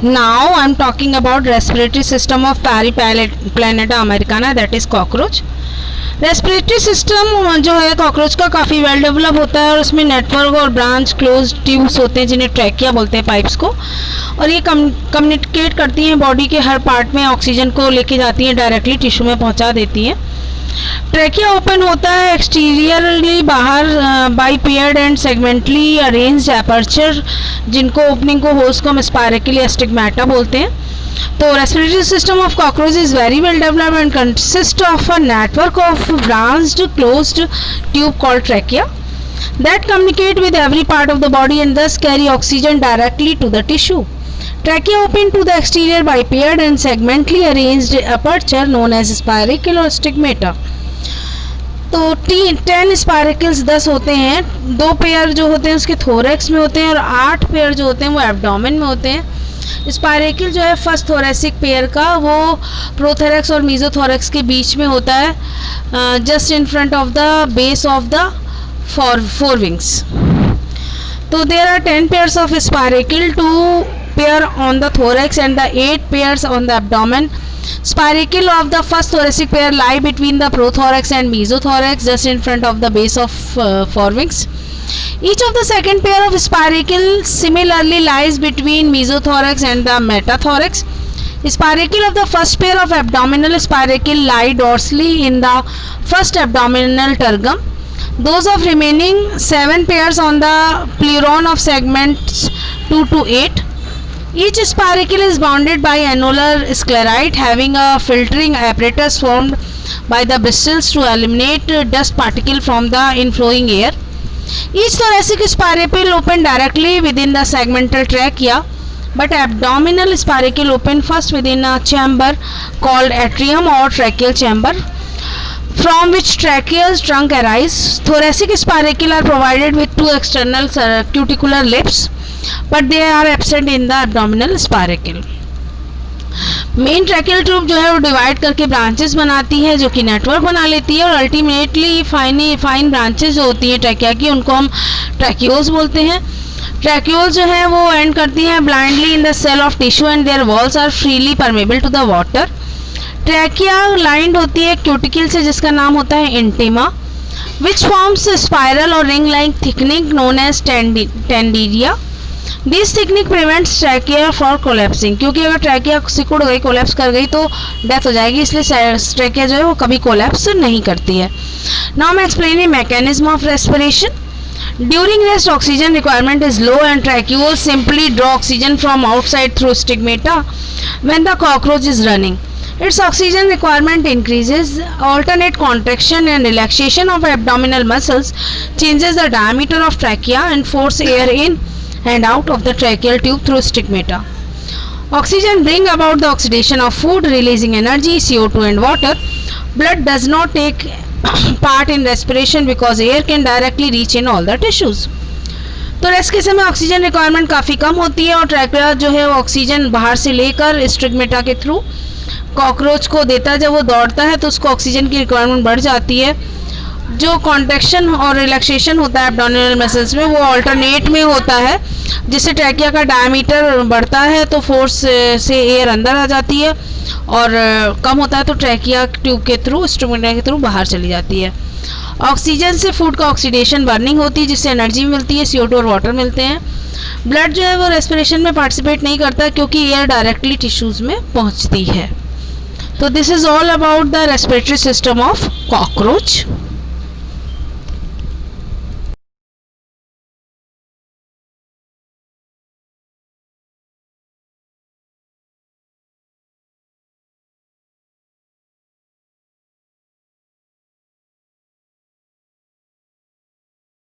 Now I'm talking about respiratory system of Periplaneta americana, that is cockroach. Respiratory system जो है cockroach का काफ़ी well develop होता है और उसमें नेटवर्क और ब्रांच क्लोज ट्यूब्स होते हैं जिन्हें ट्रैकिया बोलते हैं, पाइप्स को, और ये कम्युनिकेट करती हैं बॉडी के हर पार्ट में, ऑक्सीजन को लेके जाती हैं, डायरेक्टली टिश्यू में पहुंचा देती हैं। ट्रैकिया ओपन होता है एक्सटीरियरली बाहर by paired and segmentally arranged aperture, जिनको ओपनिंग को होस्ट को हम स्पायरेकल या स्टिग्मेटा बोलते हैं। तो respiratory system of cockroach is very well developed and consist of a network of branched closed tube called trachea that communicate with every part of the body and thus carry oxygen directly to the tissue. Trachea open to the exterior by paired and segmentally arranged aperture known as spiracle or stigmata. तो 10 spiracles 10 होते हैं, 2 pair जो होते हैं उसके thorax में होते हैं और 8 पेयर जो होते हैं वो एब्डोमेन में होते हैं। स्पायरिकल जो है फर्स्ट थोरेसिक पेयर का वो प्रोथोरेक्स और मीजोथोरेक्स के बीच में होता है, just in front of the base of the four wings. तो there are 10 pairs of spiracle, 2 pair on the thorax and the 8 pairs on the abdomen. Spiracle of the first thoracic pair lie between the prothorax and mesothorax, just in front of the base of forewings. Each of the second pair of spiracle similarly lies between mesothorax and the metathorax. Spiracle of the first pair of abdominal spiracle lie dorsally in the first abdominal tergum. Those of remaining 7 pairs on the pleuron of segments 2 to 8. Each spiracle is bounded by annular sclerite having a filtering apparatus formed by the bristles to eliminate dust particle from the inflowing air. Each thoracic spiracle open directly within the segmental trachea, but abdominal spiracle open first within a chamber called atrium or tracheal chamber, from which tracheal trunk arise. Thoracic spiracle are provided with 2 external cuticular lips, but they are absent in the abdominal spiracle. Main tracheal tube जो है वो divide करके branches बनाती है जो कि network बना लेती है और अल्टीमेटली फाइन ब्रांचेस जो होती हैं ट्रैकिया की उनको हम ट्रैक्यूल्स बोलते हैं। ट्रैक्यूल्स जो है वो एंड करती हैं blindly in the cell of tissue and their walls are freely permeable to the water. Trachea lined होती है क्यूटिकल से जिसका नाम होता है इंटिमा, विच फॉर्म्स स्पाइरल और ring like thickening known as taenidia. This technique prevents trachea for collapsing, क्योंकि अगर ट्रैकिया सिकुड़ गई, कोलैप्स कर गई तो डेथ हो जाएगी, इसलिए ट्रैकिया जो है वो कभी कोलैप्स नहीं करती है। नाउ मैं explain mechanism of respiration. During rest, oxygen requirement is low and tracheoles simply draw oxygen from outside through stigmata when the cockroach is running. Its oxygen requirement increases. Alternate contraction and relaxation of abdominal muscles changes the diameter of trachea and force air in and out of the tracheal tube through stigmata. Oxygen bring about the oxidation of food, releasing energy, CO2 and water. Blood does not take part in respiration because air can directly reach in all the tissues. तो rest के समय oxygen requirement काफ़ी कम होती है और trachea जो है वो ऑक्सीजन बाहर से लेकर स्टिग्मेटा के थ्रू कॉकरोच को देता है। जब वो दौड़ता है तो उसको ऑक्सीजन की रिक्वायरमेंट बढ़ जाती है। जो कॉन्ट्रैक्शन और रिलैक्सेशन होता है एब्डोमिनल मसल्स में वो अल्टरनेट में होता है, जिससे ट्रैकिया का डायमीटर बढ़ता है तो फोर्स से एयर अंदर आ जाती है और कम होता है तो ट्रैकिया ट्यूब के थ्रू स्टिग्मेटा के थ्रू बाहर चली जाती है। ऑक्सीजन से फूड का ऑक्सीडेशन बर्निंग होती है जिससे एनर्जी मिलती है, CO2 और वाटर मिलते हैं। ब्लड जो है वो रेस्पिरेशन में पार्टिसिपेट नहीं करता क्योंकि एयर डायरेक्टली टिश्यूज़ में पहुंचती है। तो this is all about the respiratory system of cockroach.